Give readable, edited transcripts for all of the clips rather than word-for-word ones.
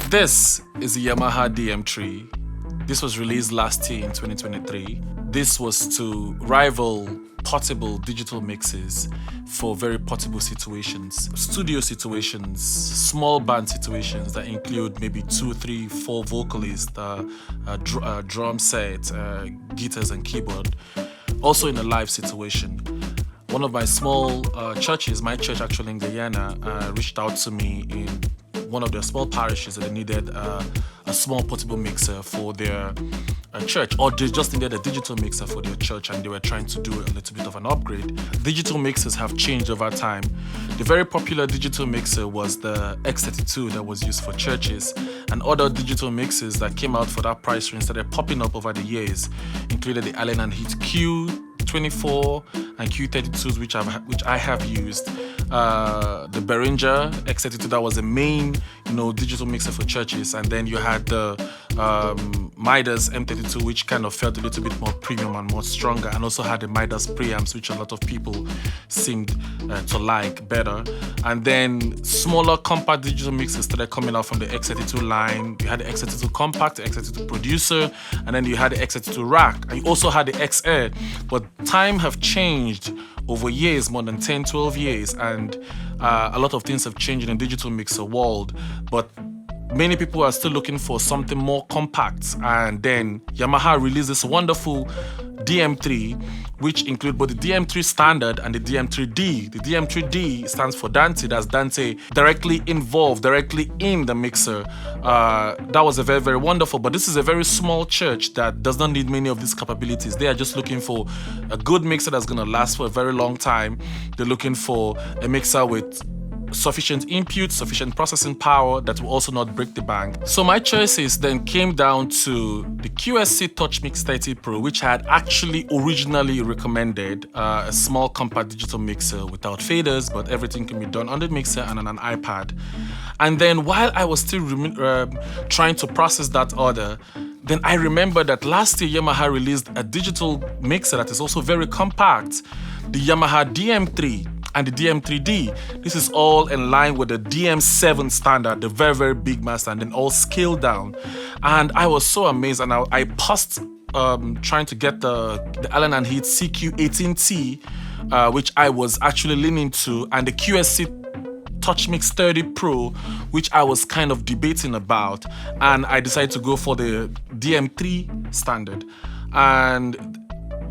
This is the Yamaha DM3. This was released last year in 2023. This was to rival portable digital mixes for very portable situations, studio situations, small band situations that include maybe 2, 3, 4 vocalists, drum set, guitars and keyboard. Also in a live situation. One of my small churches, my church actually in Guyana, reached out to me in one of their small parishes that they needed a small portable mixer for their church, or they just needed a digital mixer for their church, and they were trying to do a little bit of an upgrade. Digital mixers have changed over time. The very popular digital mixer was the X32 that was used for churches, and other digital mixers that came out for that price range started popping up over the years, included the Allen&heath Q24 and Q32s, which I have used. The Behringer X32, that was the main, digital mixer for churches, and then you had the Midas M32, which kind of felt a little bit more premium and more stronger, and also had the Midas preamps, which a lot of people seemed to like better. And then smaller compact digital mixers started coming out from the X32 line. You had the X32 Compact, the X32 Producer, and then you had the X32 Rack, and you also had the XR. But time have changed over years, more than 10, 12 years, and a lot of things have changed in the digital mixer world, but many people are still looking for something more compact. And then Yamaha released this wonderful DM3, which include both the DM3 standard and the DM3D. The DM3D stands for Dante. That's Dante directly involved, directly in the mixer. That was a very, very wonderful, but this is a very small church that does not need many of these capabilities. They are just looking for a good mixer that's going to last for a very long time. They're looking for a mixer with sufficient input, sufficient processing power that will also not break the bank. So my choices then came down to the QSC TouchMix 30 Pro, which I had actually originally recommended, a small compact digital mixer without faders, but everything can be done on the mixer and on an iPad. And then while I was still trying to process that order, then I remember that last year Yamaha released a digital mixer that is also very compact, the Yamaha DM3 and the DM3D. This is all in line with the DM7 standard, the very, very big master, and then all scaled down. And I was so amazed, and I paused trying to get the Allen&heath CQ18T, which I was actually leaning to, and the QSC TouchMix 30 Pro, which I was kind of debating about, and I decided to go for the DM3 standard. And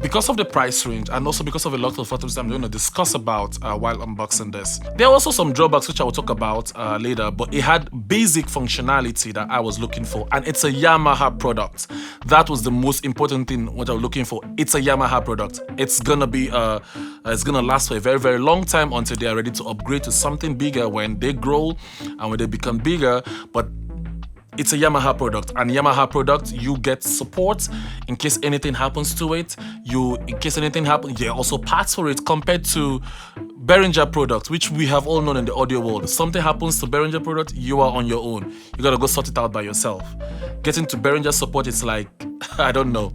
because of the price range, and also because of a lot of photos I'm going to discuss about while unboxing this, there are also some drawbacks which I will talk about later, but it had basic functionality that I was looking for, and it's a Yamaha product. That was the most important thing what I was looking for. It's a Yamaha product. It's gonna be it's gonna last for a very, very long time until they are ready to upgrade to something bigger when they grow and when they become bigger. But it's a Yamaha product, and Yamaha product, you get support in case anything happens to it. In case anything happens, there are also parts for it, compared to Behringer product, which we have all known in the audio world. If something happens to Behringer product, you are on your own. You gotta go sort it out by yourself. Getting to Behringer support, it's like, I don't know.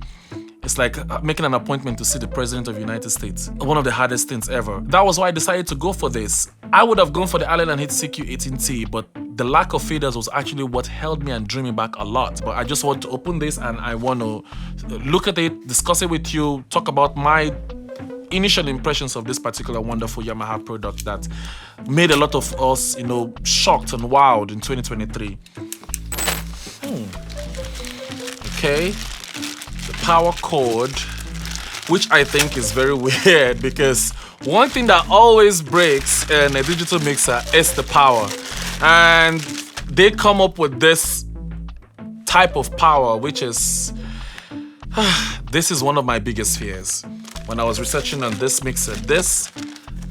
It's like making an appointment to see the President of the United States. One of the hardest things ever. That was why I decided to go for this. I would have gone for the Allen&heath CQ18T, but the lack of faders was actually what held me and drew me back a lot. But I just want to open this, and I want to look at it, discuss it with you, talk about my initial impressions of this particular wonderful Yamaha product that made a lot of us, shocked and wowed in 2023. Okay. The power cord, which I think is very weird, because one thing that always breaks in a digital mixer is the power. And they come up with this type of power, which is, this is one of my biggest fears. When I was researching on this mixer, this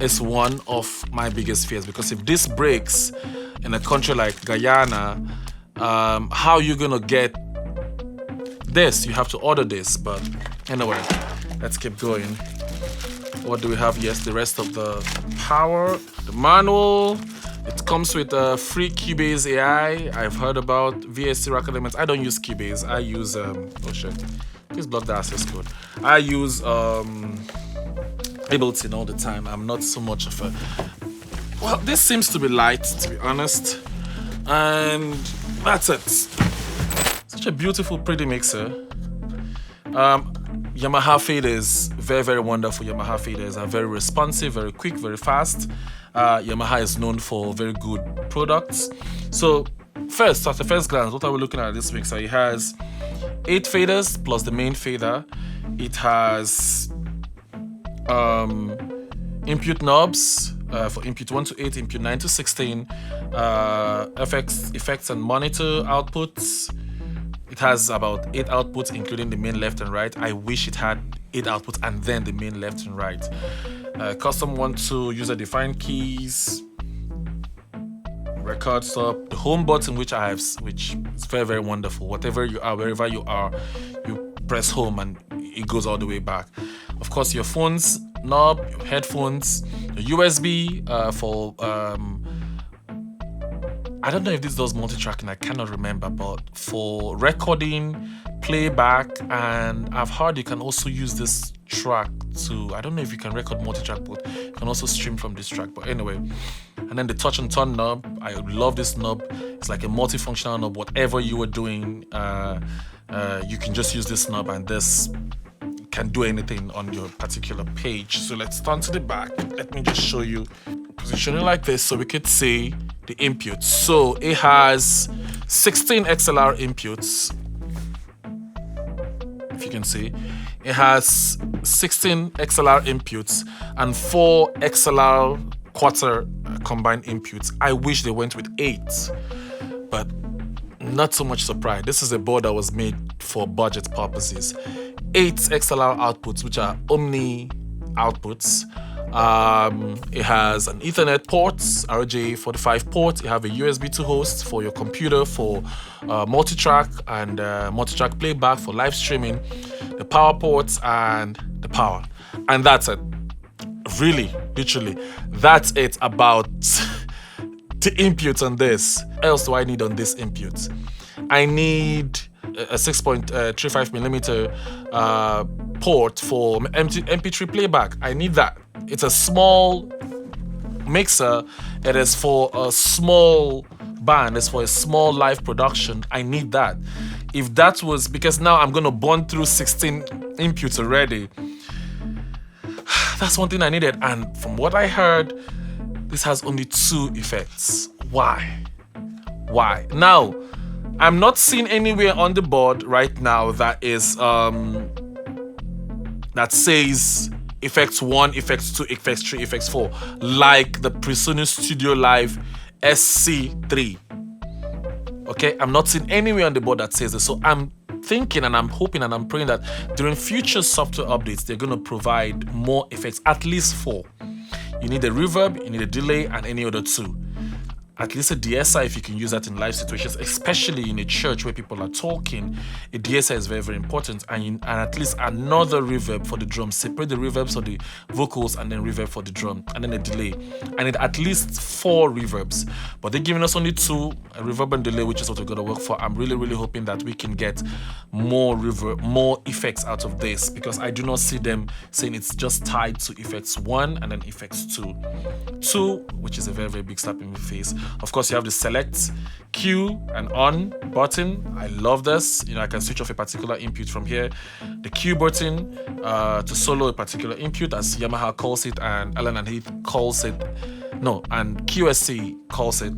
is one of my biggest fears, because if this breaks in a country like Guyana, how are you gonna get this? You have to order this. But anyway, let's keep going. What do we have? Yes, the rest of the power, the manual. It comes with a free Cubase AI. I've heard about VST rack elements. I don't use Cubase. I use oh shit, please block the access code. I use Ableton all the time. I'm not so much of a Well, this seems to be light, to be honest. And that's it. Such a beautiful, pretty mixer. Yamaha faders, very, very wonderful. Yamaha faders are very responsive, very quick, very fast. Yamaha is known for very good products. So first, at the first glance, what are we looking at this mixer? It has 8 faders plus the main fader. It has input knobs for input 1 to 8, input 9 to 16, effects and monitor outputs. It has about 8 outputs, including the main left and right. I wish it had 8 outputs and then the main left and right. Custom 1 to user-defined keys, record stop, the home button, which is very, very wonderful. Whatever you are, wherever you are, you press home and it goes all the way back. Of course, your phone's knob, your headphones, your USB for I don't know if this does multi-tracking, I cannot remember, but for recording, playback, and I've heard you can also use this track to, I don't know if you can record multi-track, but you can also stream from this track. But anyway, and then the touch and turn knob, I love this knob. It's like a multifunctional knob. Whatever you were doing, you can just use this knob and this can do anything on your particular page. So let's turn to the back. Let me just show you. Position it like this so we could see the inputs. So it has 16 XLR inputs. If you can see, it has 16 XLR inputs and 4 XLR quarter combined inputs. I wish they went with 8, but not so much surprise. This is a board that was made for budget purposes. 8 XLR outputs, which are Omni outputs. It has an Ethernet port, RJ45 port. You have a USB to host for your computer for multi-track and multi-track playback for live streaming, the power ports and the power. And that's it. Really, literally, that's it about the inputs on this. What else do I need on this input? I need a 6.35mm port for MP3 playback. I need that. It's a small mixer. It is for a small band. It's for a small live production. I need that. If that was, because now I'm gonna burn through 16 inputs already. That's one thing I needed. And from what I heard, this has only 2 effects. Why? Now, I'm not seeing anywhere on the board right now that is that says effects 1, effects 2, effects 3, effects 4, like the PreSonus Studio Live SC3. Okay, I'm not seeing anywhere on the board that says this. So I'm thinking and I'm hoping and I'm praying that during future software updates, they're going to provide more effects, at least 4. You need a reverb, you need a delay, and any other 2. At least a DSI, if you can use that in live situations, especially in a church where people are talking, a DSI is very, very important. And at least another reverb for the drum. Separate the reverbs for the vocals and then reverb for the drum, and then a delay. I need at least 4 reverbs, but they're giving us only 2, a reverb and delay, which is what we're gonna work for. I'm really, really hoping that we can get more reverb, more effects out of this, because I do not see them saying it's just tied to effects 1 and then effects 2. 2, which is a very, very big slap in the face. Of course, you have the select, Q, and on button. I love this. You know, I can switch off a particular input from here. The Q button to solo a particular input, as Yamaha calls it, and Allen&heath calls it. No, and QSC calls it.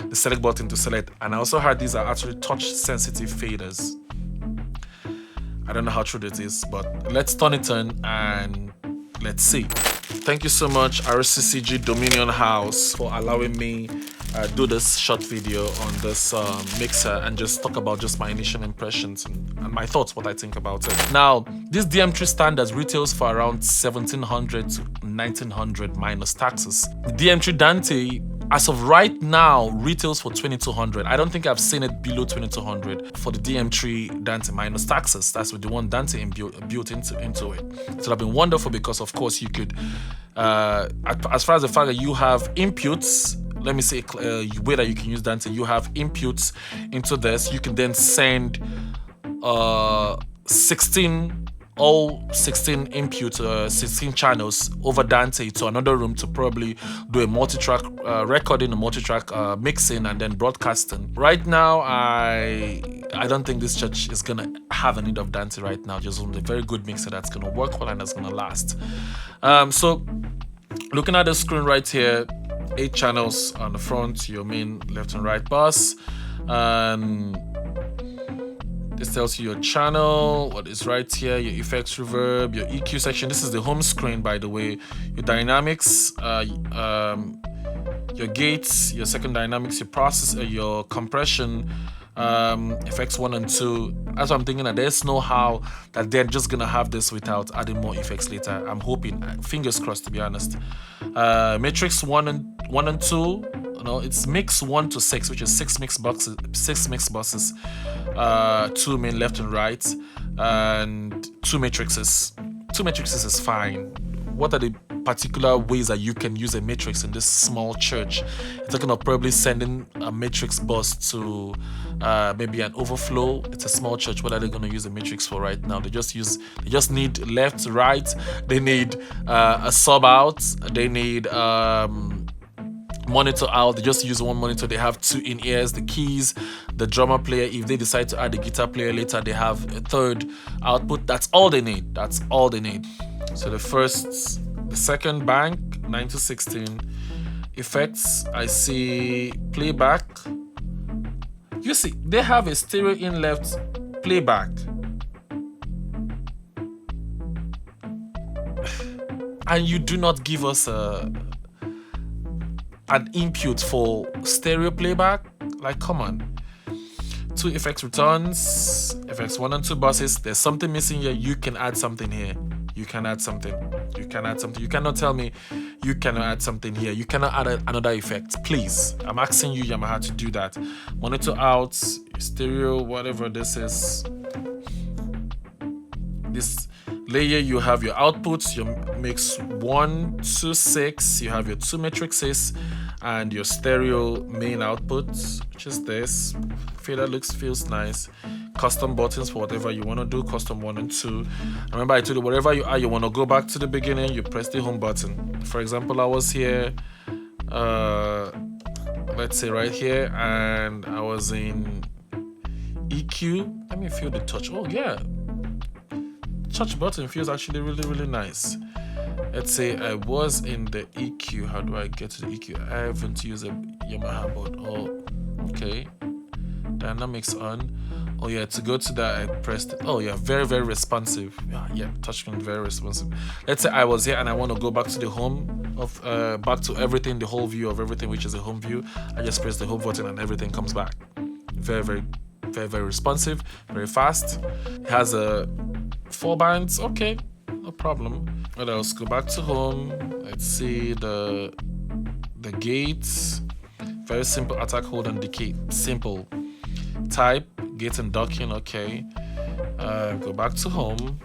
The select button to select. And I also heard these are actually touch-sensitive faders. I don't know how true this is, but let's turn it on and let's see. Thank you so much, RCCG Dominion House, for allowing me do this short video on this mixer and just talk about just my initial impressions and my thoughts, what I think about it. Now, this DM3 standard retails for around 1,700 to 1,900 minus taxes. The DM3 Dante, as of right now, retails for 2,200. I don't think I've seen it below 2,200 for the DM3 Dante minus taxes. That's with the one Dante built into it. So it would have been wonderful because, of course, you could, as far as the fact that you have inputs, let me say a way that you can use Dante, you have inputs into this. You can then send 16 all 16 input, 16 channels over Dante to another room to probably do a multi-track recording, a multi-track mixing, and then broadcasting. Right now, I don't think this church is gonna have a need of Dante right now. Just a very good mixer that's gonna work well and that's gonna last. So looking at the screen right here, 8 channels on the front, your main left and right bus, and this tells you your channel, what is right here, your effects, reverb, your EQ section. This is the home screen, by the way. Your dynamics, your gates, your second dynamics, your processor, your compression, effects 1 and 2. That's what I'm thinking, that there's no how that they're just gonna have this without adding more effects later. I'm hoping, fingers crossed, to be honest. Matrix 1 and 2. No, it's mix 1 to 6, which is 6 mix buses, 2 main left and right, and 2 matrices. 2 matrices is fine. What are the particular ways that you can use a matrix in this small church? You're talking of probably sending a matrix bus to maybe an overflow. It's a small church. What are they going to use a matrix for right now? They just need left, right. They need a sub out. They need monitor out. They just use 1 monitor. They have 2 in-ears, the keys, the drummer player. If they decide to add the guitar player later, they have a 3rd output. That's all they need. That's all they need. So the second bank, 9 to 16. Effects, I see playback. You see, they have a stereo in left playback. And you do not give us an input for stereo playback. Like, come on. 2 effects returns, effects 1 and 2 buses. There's something missing here. You can add something here. You can add something. You can add something. You cannot tell me you cannot add something here. You cannot add another effect. Please, I'm asking you, Yamaha, to do that. Monitor out, stereo, whatever this is. This layer, you have your outputs, your mix 1 to 6. You have your 2 matrices and your stereo main output, which is this. Fader feels nice. Custom buttons for whatever you want to do, custom 1 and 2. Remember, I told you, wherever you are, you want to go back to the beginning, you press the home button. For example, I was here, let's say right here, and I was in EQ. Let me feel the touch. Oh yeah, touch button feels actually really nice. Let's say I was in the EQ. How do I get to the EQ? I haven't used a Yamaha board. Oh, okay. Dynamics on. Oh yeah, to go to that I pressed it. Oh yeah, very responsive. Yeah, touchscreen very responsive. Let's say I was here and I want to go back to the home of back to everything, the whole view of everything, which is the home view. I just press the home button and everything comes back. Very responsive, very fast. It has a 4 bands. Okay, no problem. What else? Go back to home. Let's see the gates. Very simple attack, hold, and decay. Simple. Type, gate and docking. Okay. Go back to home.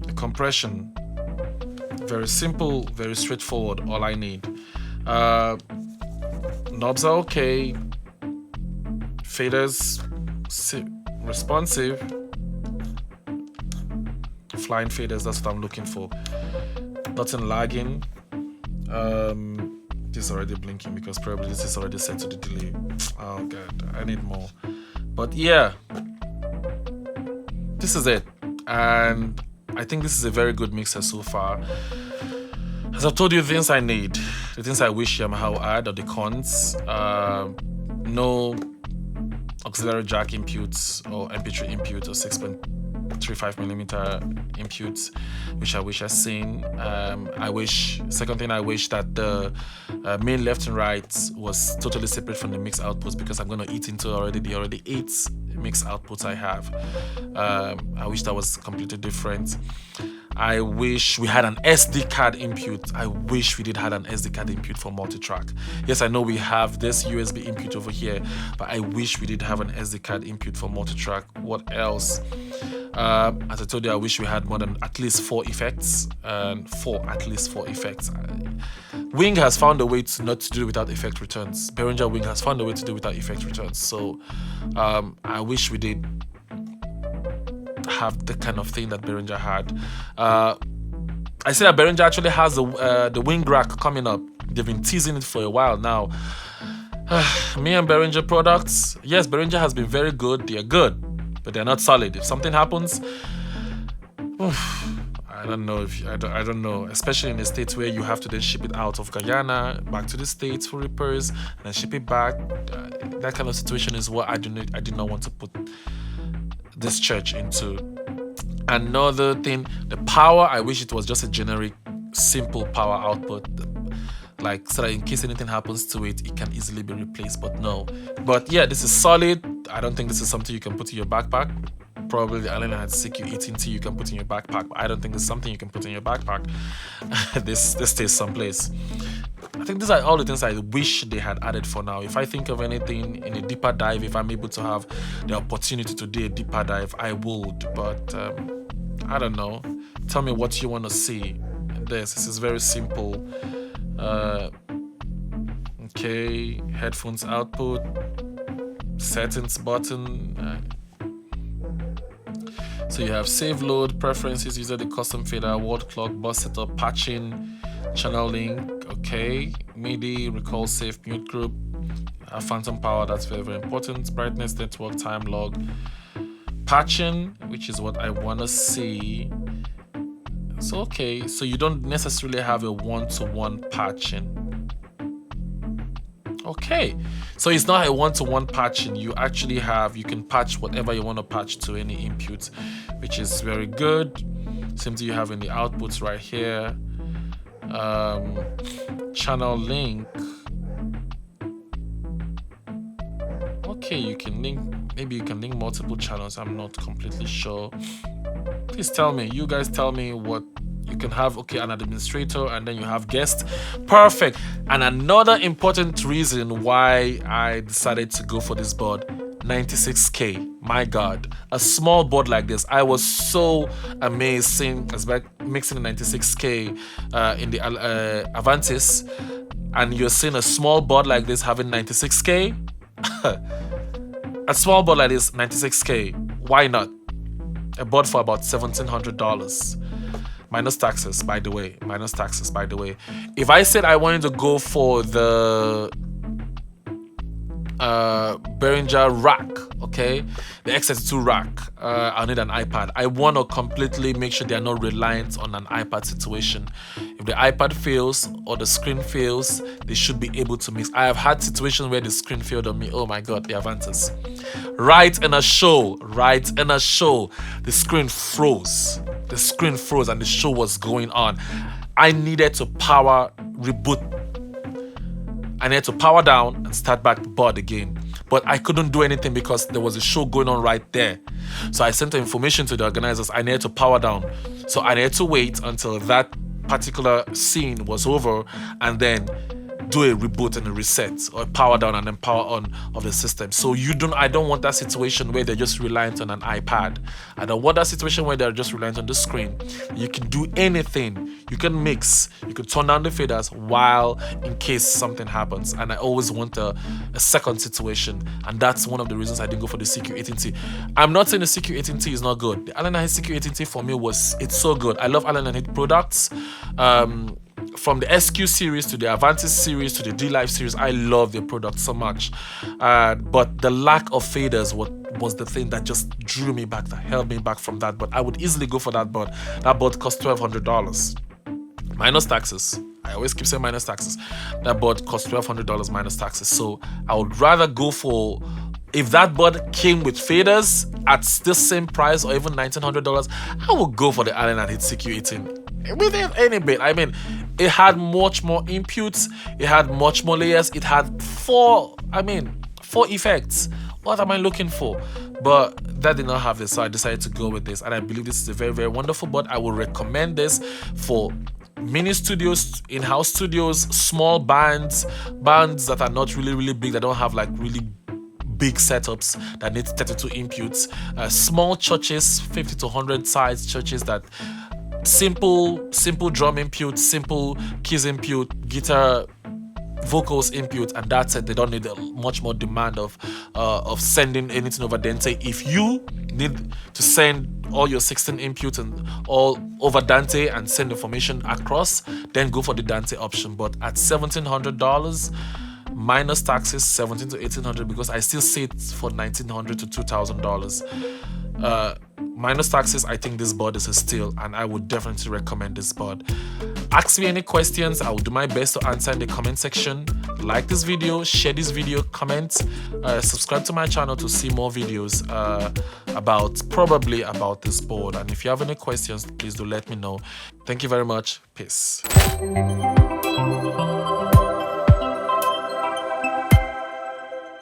The compression. Very simple, very straightforward. All I need. Knobs are okay. Faders responsive. Flying faders, that's what I'm looking for. Nothing lagging. This is already blinking because probably this is already set to the delay. Oh god, I need more. But yeah, this is it, and I think this is a very good mixer so far. As I've told you, the things I need, the things I wish Yamaha would add are the cons. No auxiliary jack inputs or MP3 input or 6.35mm inputs, which I wish I'd seen. Second thing, I wish that the main left and right was totally separate from the mix outputs, because I'm going to eat into the already 8 mix outputs I have. I wish that was completely different. I wish we had an SD card input. I wish we did have an SD card input for multi-track. Yes, I know we have this USB input over here, but I wish we did have an SD card input for multi-track. What else? As I told you, I wish we had more than at least 4 effects. At least four effects. Wing has found a way to not to do without effect returns. Behringer Wing has found a way to do without effect returns. So I wish we did have the kind of thing that Behringer had. I see that Behringer actually has the wing rack coming up. They've been teasing it for a while now. Me and Behringer products, yes, Behringer has been very good. They're good, but they're not solid. If something happens, I don't know if I don't know, especially in the States where you have to then ship it out of Guyana back to the States for repairs and then ship it back. That kind of situation is what I did not want to put this church into. Another thing, the power, I wish it was just a generic simple power output, like so that in case anything happens to it, it can easily be replaced. But no. But yeah, this is solid. I don't think this is something you can put in your backpack. Probably the Allen&heathsq 18T you can put in your backpack, but I don't think it's something you can put in your backpack. This stays someplace. I think these are all the things I wish they had added for now. If I think of anything in a deeper dive, if I'm able to have the opportunity to do a deeper dive, I would. But I don't know. Tell me what you want to see. This is very simple. Okay, headphones output, settings button. So you have save load, preferences, user the custom fader, word clock, bus setup, patching, channel link, okay, MIDI, recall, safe, mute group, phantom power, that's very, very important, brightness, network, time log, patching, which is what I want to see. So okay, so you don't necessarily have a one-to-one patching. Okay, so it's not a one-to-one patching. You actually have, you can patch whatever you want to patch to any input, which is very good. Same thing you have in the outputs right here. Channel link. Okay, you can link, maybe you can link multiple channels. I'm not completely sure. Please tell me, you guys tell me what you can have. Okay, an administrator and then you have guests. Perfect. And another important reason why I decided to go for this board, 96K. My God, a small board like this. I was so amazed seeing as back mixing the 96K in the Avantis, and you're seeing a small board like this having 96K. A small board like this, 96K. Why not? A board for about $1,700. Minus taxes, by the way. Minus taxes, by the way. If I said I wanted to go for the Behringer rack, okay, the X32 rack, I'll need an iPad. I want to completely make sure they are not reliant on an iPad situation. If the iPad fails or the screen fails, they should be able to mix. I have had situations where the screen failed on me. Oh my God, the Avantis. Right in a show, the screen froze. The screen froze and the show was going on. I needed to power reboot. I needed to power down and start back the board again. But I couldn't do anything because there was a show going on right there. So I sent the information to the organizers. I needed to power down. So I needed to wait until that particular scene was over and then do a reboot and a reset, or power down and then power on of the system. So I don't want that situation where they're just reliant on an iPad. I don't want that situation where they're just reliant on the screen. You can do anything. You can mix, you can turn down the faders while in case something happens. And I always want a second situation. And that's one of the reasons I didn't go for the CQ18T. I'm not saying the CQ18T is not good. The Allen&heath CQ18T for me it's so good. I love Allen&heath products. From the SQ series to the Avantis series to the D-Life series, I love their product so much. But the lack of faders was the thing that just drew me back, that held me back from that. But I would easily go for that board. That board cost $1,200 minus taxes. I always keep saying minus taxes. That board cost $1,200 minus taxes. So I would rather go for, if that board came with faders at the same price or even $1,900, I would go for the Allen&heath CQ18. Within any bit. I mean, it had much more inputs, it had much more layers, it had four effects. What am I looking for? But that did not have this, so I decided to go with this, and I believe this is a very, very wonderful board. I would recommend this for mini studios, in-house studios, small bands that are not really, really big, that don't have like really big setups that need 32 inputs, small churches, 50 to 100 size churches that simple drum input, simple keys input, guitar vocals input, and that's it. They don't need much more demand of sending anything over Dante. If you need to send all your 16 inputs and all over Dante and send information across, then go for the Dante option. But at $1,700 minus taxes, $1,700 to $1,800, because I still see it for $1,900 to $2,000. Minus taxes, I think this board is a steal, and I would definitely recommend this board. Ask me any questions. I will do my best to answer in the comment section. Like this video, share this video, comment, subscribe to my channel to see more videos probably about this board. And if you have any questions, please do let me know. Thank you very much. Peace.